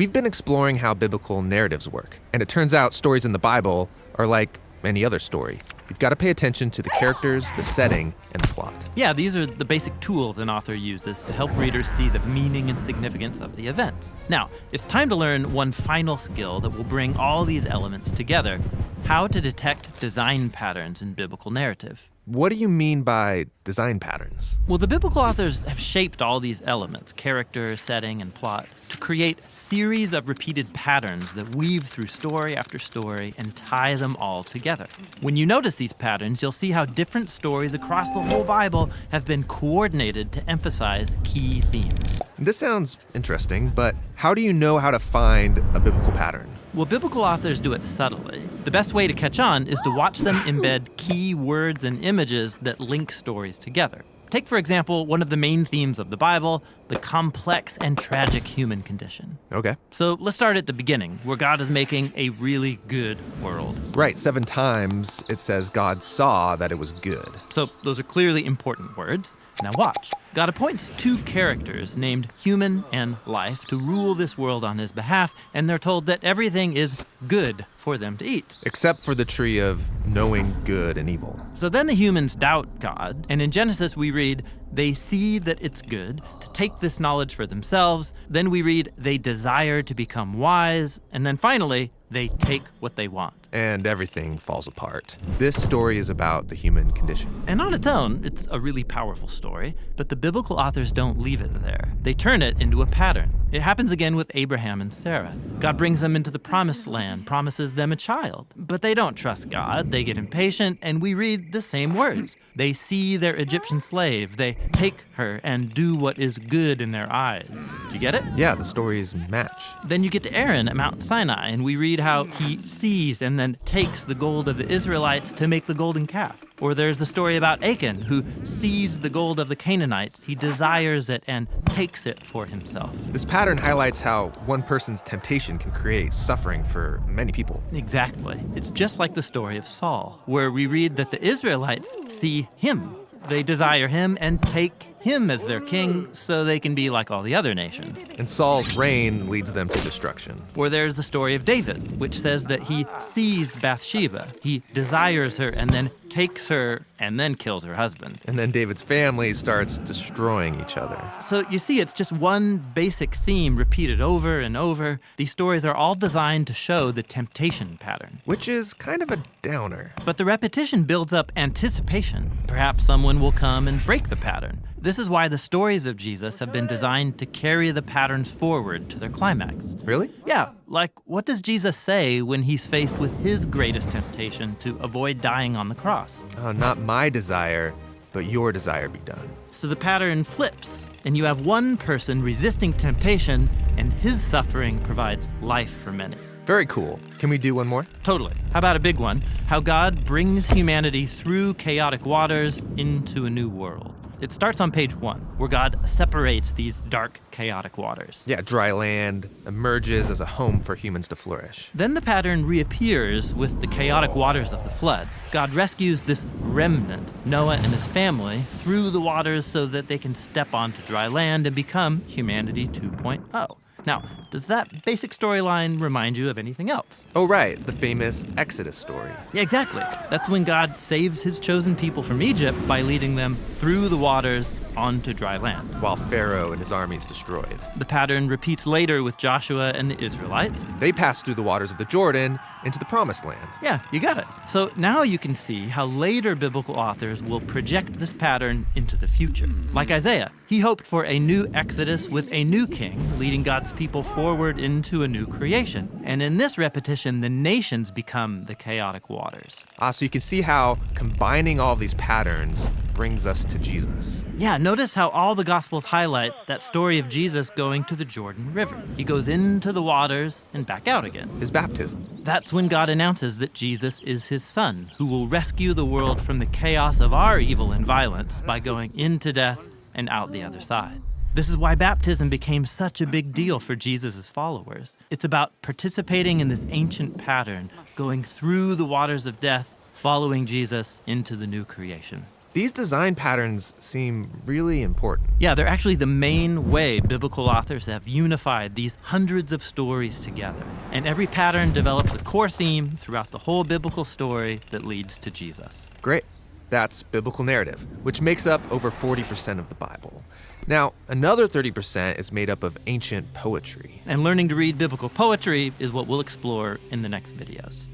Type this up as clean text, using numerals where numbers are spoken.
We've been exploring how biblical narratives work, and it turns out stories in the Bible are like any other story. You've got to pay attention to the characters, the setting, and the plot. Yeah, these are the basic tools an author uses to help readers see the meaning and significance of the events. Now, it's time to learn one final skill that will bring all these elements together: how to detect design patterns in biblical narrative. What do you mean by design patterns? Well, the biblical authors have shaped all these elements, character, setting, and plot, to create series of repeated patterns that weave through story after story and tie them all together. When you notice these patterns, you'll see how different stories across the whole Bible have been coordinated to emphasize key themes. This sounds interesting, but how do you know how to find a biblical pattern? Well, biblical authors do it subtly. The best way to catch on is to watch them embed key words and images that link stories together. Take, for example, one of the main themes of the Bible, the complex and tragic human condition. Okay. So let's start at the beginning, where God is making a really good world. Right, 7 times it says God saw that it was good. So those are clearly important words. Now watch. God appoints 2 characters named Human and Life to rule this world on his behalf, and they're told that everything is good for them to eat. Except for the tree of knowing good and evil. So then the humans doubt God, and in Genesis we read, they see that it's good to take this knowledge for themselves. Then we read, they desire to become wise. And then finally, they take what they want. And everything falls apart. This story is about the human condition. And on its own, it's a really powerful story, but the biblical authors don't leave it there. They turn it into a pattern. It happens again with Abraham and Sarah. God brings them into the promised land, promises them a child. But they don't trust God, they get impatient, and we read the same words. They see their Egyptian slave, they take her and do what is good in their eyes. Do you get it? Yeah, the stories match. Then you get to Aaron at Mount Sinai, and we read how he sees and then takes the gold of the Israelites to make the golden calf. Or there's the story about Achan, who sees the gold of the Canaanites, he desires it and takes it for himself. This pattern highlights how one person's temptation can create suffering for many people. Exactly. It's just like the story of Saul, where we read that the Israelites see him. They desire him and take him as their king so they can be like all the other nations. And Saul's reign leads them to destruction. Or there's the story of David, which says that he sees Bathsheba, he desires her and then takes her and then kills her husband. And then David's family starts destroying each other. So you see, it's just one basic theme repeated over and over. These stories are all designed to show the temptation pattern. Which is kind of a downer. But the repetition builds up anticipation. Perhaps someone will come and break the pattern. This is why the stories of Jesus have been designed to carry the patterns forward to their climax. Really? Yeah, like what does Jesus say when he's faced with his greatest temptation to avoid dying on the cross? Not my desire, but your desire be done. So the pattern flips, and you have one person resisting temptation, and his suffering provides life for many. Very cool. Can we do one more? Totally. How about a big one? How God brings humanity through chaotic waters into a new world. It starts on page 1, where God separates these dark, chaotic waters. Yeah, dry land emerges as a home for humans to flourish. Then the pattern reappears with the chaotic waters of the flood. God rescues this remnant, Noah and his family, through the waters so that they can step onto dry land and become humanity 2.0. Now, does that basic storyline remind you of anything else? Oh, right, the famous Exodus story. Yeah, exactly. That's when God saves his chosen people from Egypt by leading them through the waters onto dry land. While Pharaoh and his armies destroyed. The pattern repeats later with Joshua and the Israelites. They passed through the waters of the Jordan into the Promised Land. Yeah, you got it. So now you can see how later biblical authors will project this pattern into the future. Like Isaiah, he hoped for a new Exodus with a new king, leading God's people forward into a new creation. And in this repetition, the nations become the chaotic waters. So you can see how combining all these patterns brings us to Jesus. Yeah, notice how all the Gospels highlight that story of Jesus going to the Jordan River. He goes into the waters and back out again. His baptism. That's when God announces that Jesus is his son, who will rescue the world from the chaos of our evil and violence by going into death and out the other side. This is why baptism became such a big deal for Jesus' followers. It's about participating in this ancient pattern, going through the waters of death, following Jesus into the new creation. These design patterns seem really important. Yeah, they're actually the main way biblical authors have unified these hundreds of stories together. And every pattern develops a core theme throughout the whole biblical story that leads to Jesus. Great. That's biblical narrative, which makes up over 40% of the Bible. Now, another 30% is made up of ancient poetry. And learning to read biblical poetry is what we'll explore in the next videos.